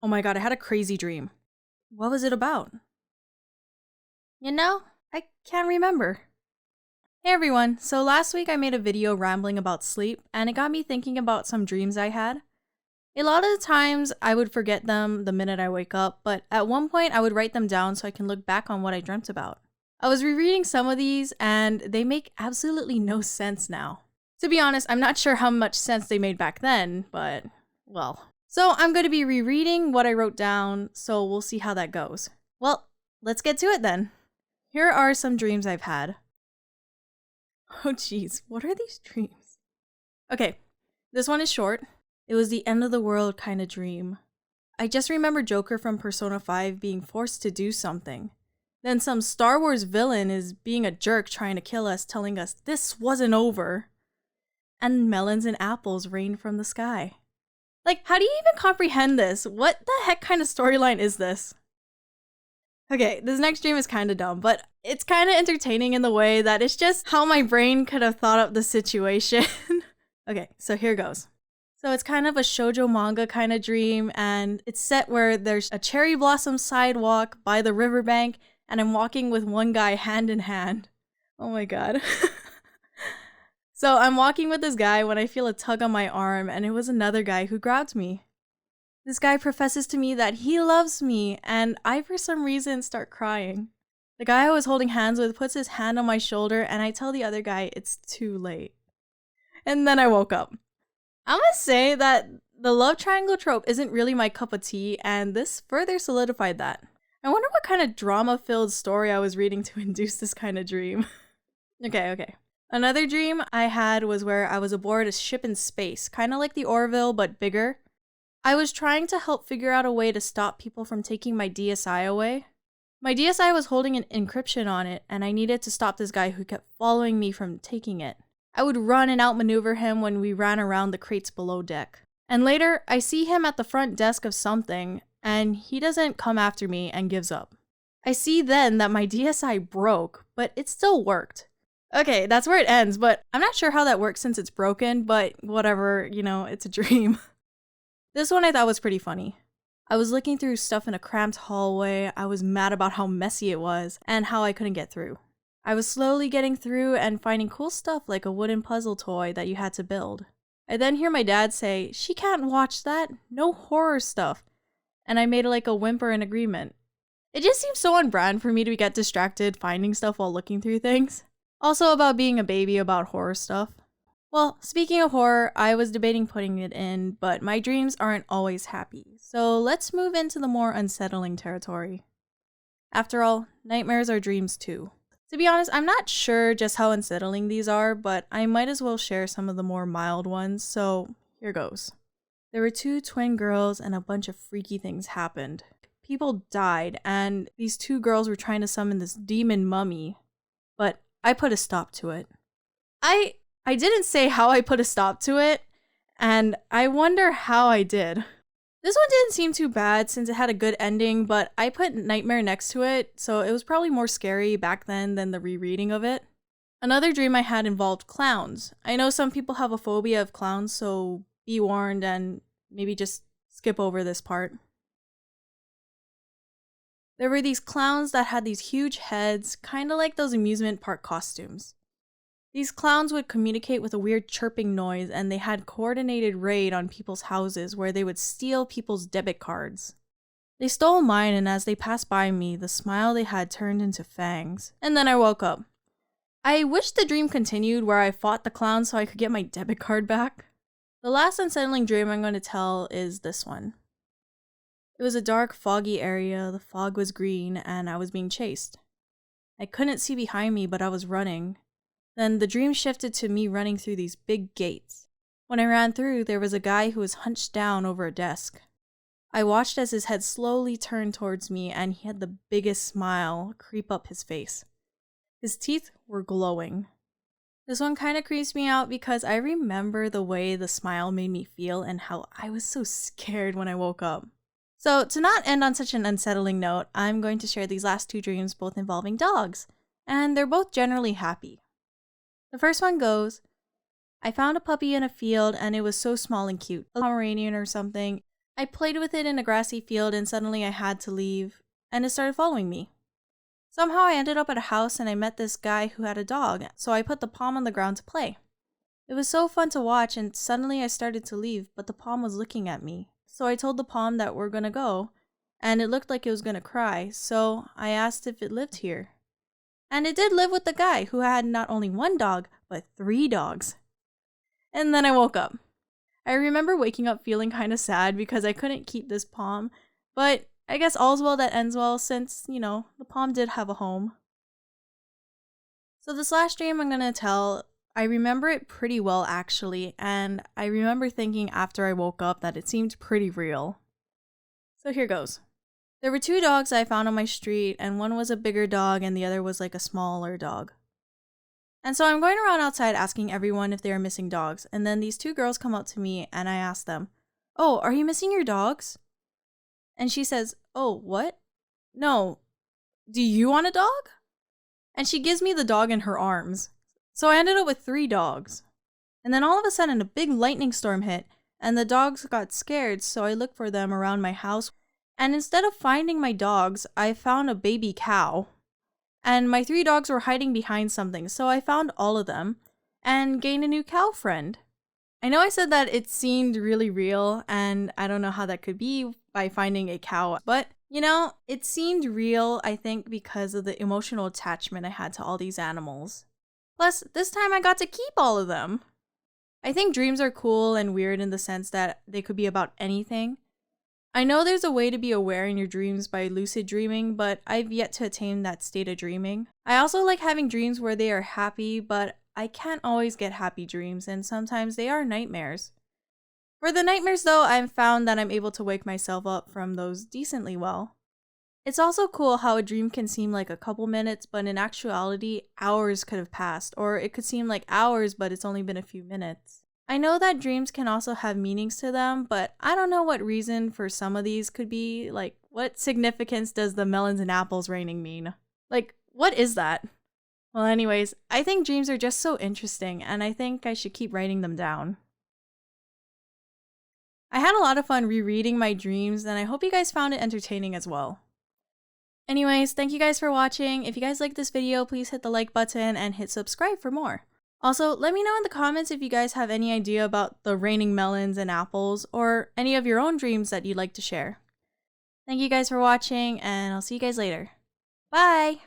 Oh my god, I had a crazy dream. What was it about? You know, I can't remember. Hey everyone, so last week I made a video rambling about sleep, and it got me thinking about some dreams I had. A lot of the times I would forget them the minute I wake up, but at one point I would write them down so I can look back on what I dreamt about. I was rereading some of these, and they make absolutely no sense now. To be honest, I'm not sure how much sense they made back then, but, well. So I'm going to be rereading what I wrote down, so we'll see how that goes. Well, let's get to it then. Here are some dreams I've had. Oh geez, what are these dreams? Okay, this one is short. It was the end of the world kind of dream. I just remember Joker from Persona 5 being forced to do something. Then some Star Wars villain is being a jerk trying to kill us, telling us this wasn't over. And melons and apples rain from the sky. Like, how do you even comprehend this? What the heck kind of storyline is this? Okay, this next dream is kind of dumb, but it's kind of entertaining in the way that it's just how my brain could have thought up the situation. Okay, so here goes. So it's kind of a shoujo manga kind of dream, and it's set where there's a cherry blossom sidewalk by the riverbank, and I'm walking with one guy hand in hand. Oh my god. So I'm walking with this guy when I feel a tug on my arm, and it was another guy who grabbed me. This guy professes to me that he loves me, and I for some reason start crying. The guy I was holding hands with puts his hand on my shoulder, and I tell the other guy it's too late. And then I woke up. I must say that the love triangle trope isn't really my cup of tea, and this further solidified that. I wonder what kind of drama-filled story I was reading to induce this kind of dream. Okay. Another dream I had was where I was aboard a ship in space, kind of like the Orville, but bigger. I was trying to help figure out a way to stop people from taking my DSi away. My DSi was holding an encryption on it, and I needed to stop this guy who kept following me from taking it. I would run and outmaneuver him when we ran around the crates below deck. And later, I see him at the front desk of something, and he doesn't come after me and gives up. I see then that my DSi broke, but it still worked. Okay, that's where it ends, but I'm not sure how that works since it's broken, but whatever, it's a dream. This one I thought was pretty funny. I was looking through stuff in a cramped hallway, I was mad about how messy it was, and how I couldn't get through. I was slowly getting through and finding cool stuff like a wooden puzzle toy that you had to build. I then hear my dad say, "She can't watch that, no horror stuff." And I made like a whimper in agreement. It just seems so on brand for me to get distracted finding stuff while looking through things. Also about being a baby about horror stuff. Well, speaking of horror, I was debating putting it in, but my dreams aren't always happy. So let's move into the more unsettling territory. After all, nightmares are dreams too. To be honest, I'm not sure just how unsettling these are, but I might as well share some of the more mild ones, so here goes. There were 2 twin girls and a bunch of freaky things happened. People died, and these 2 girls were trying to summon this demon mummy, but I put a stop to it. I didn't say how I put a stop to it, and I wonder how I did. This one didn't seem too bad since it had a good ending, but I put nightmare next to it, so it was probably more scary back then than the rereading of it. Another dream I had involved clowns. I know some people have a phobia of clowns, so be warned and maybe just skip over this part. There were these clowns that had these huge heads, kind of like those amusement park costumes. These clowns would communicate with a weird chirping noise, and they had coordinated raid on people's houses where they would steal people's debit cards. They stole mine, and as they passed by me, the smile they had turned into fangs. And then I woke up. I wish the dream continued where I fought the clowns so I could get my debit card back. The last unsettling dream I'm going to tell is this one. It was a dark, foggy area, the fog was green, and I was being chased. I couldn't see behind me, but I was running. Then the dream shifted to me running through these big gates. When I ran through, there was a guy who was hunched down over a desk. I watched as his head slowly turned towards me, and he had the biggest smile creep up his face. His teeth were glowing. This one kind of creeps me out because I remember the way the smile made me feel and how I was so scared when I woke up. So to not end on such an unsettling note, I'm going to share these last 2 dreams both involving dogs, and they're both generally happy. The first one goes, I found a puppy in a field and it was so small and cute, a Pomeranian or something. I played with it in a grassy field and suddenly I had to leave, and it started following me. Somehow I ended up at a house and I met this guy who had a dog, so I put the palm on the ground to play. It was so fun to watch, and suddenly I started to leave, but the palm was looking at me. So I told the palm that we're gonna go, and it looked like it was gonna cry, so I asked if it lived here. And it did live with the guy who had not only one dog, but 3 dogs. And then I woke up. I remember waking up feeling kind of sad because I couldn't keep this palm, but I guess all's well that ends well since, the palm did have a home. So this last dream I'm gonna tell, I remember it pretty well actually, and I remember thinking after I woke up that it seemed pretty real. So here goes. There were 2 dogs I found on my street, and one was a bigger dog and the other was like a smaller dog. And so I'm going around outside asking everyone if they are missing dogs, and then these 2 girls come up to me and I ask them, "Oh, are you missing your dogs?" And she says, "Oh, what? No. Do you want a dog?" And she gives me the dog in her arms. So I ended up with 3 dogs. And then all of a sudden a big lightning storm hit, and the dogs got scared, so I looked for them around my house. And instead of finding my dogs, I found a baby cow. And my 3 dogs were hiding behind something, so I found all of them and gained a new cow friend. I know I said that it seemed really real, and I don't know how that could be by finding a cow, but it seemed real, I think, because of the emotional attachment I had to all these animals. Plus, this time I got to keep all of them. I think dreams are cool and weird in the sense that they could be about anything. I know there's a way to be aware in your dreams by lucid dreaming, but I've yet to attain that state of dreaming. I also like having dreams where they are happy, but I can't always get happy dreams, and sometimes they are nightmares. For the nightmares though, I've found that I'm able to wake myself up from those decently well. It's also cool how a dream can seem like a couple minutes, but in actuality, hours could have passed, or it could seem like hours, but it's only been a few minutes. I know that dreams can also have meanings to them, but I don't know what reason for some of these could be. Like, what significance does the melons and apples raining mean? Like, what is that? Well, anyways, I think dreams are just so interesting, and I think I should keep writing them down. I had a lot of fun rereading my dreams, and I hope you guys found it entertaining as well. Anyways, thank you guys for watching. If you guys liked this video, please hit the like button and hit subscribe for more. Also, let me know in the comments if you guys have any idea about the raining melons and apples, or any of your own dreams that you'd like to share. Thank you guys for watching, and I'll see you guys later. Bye!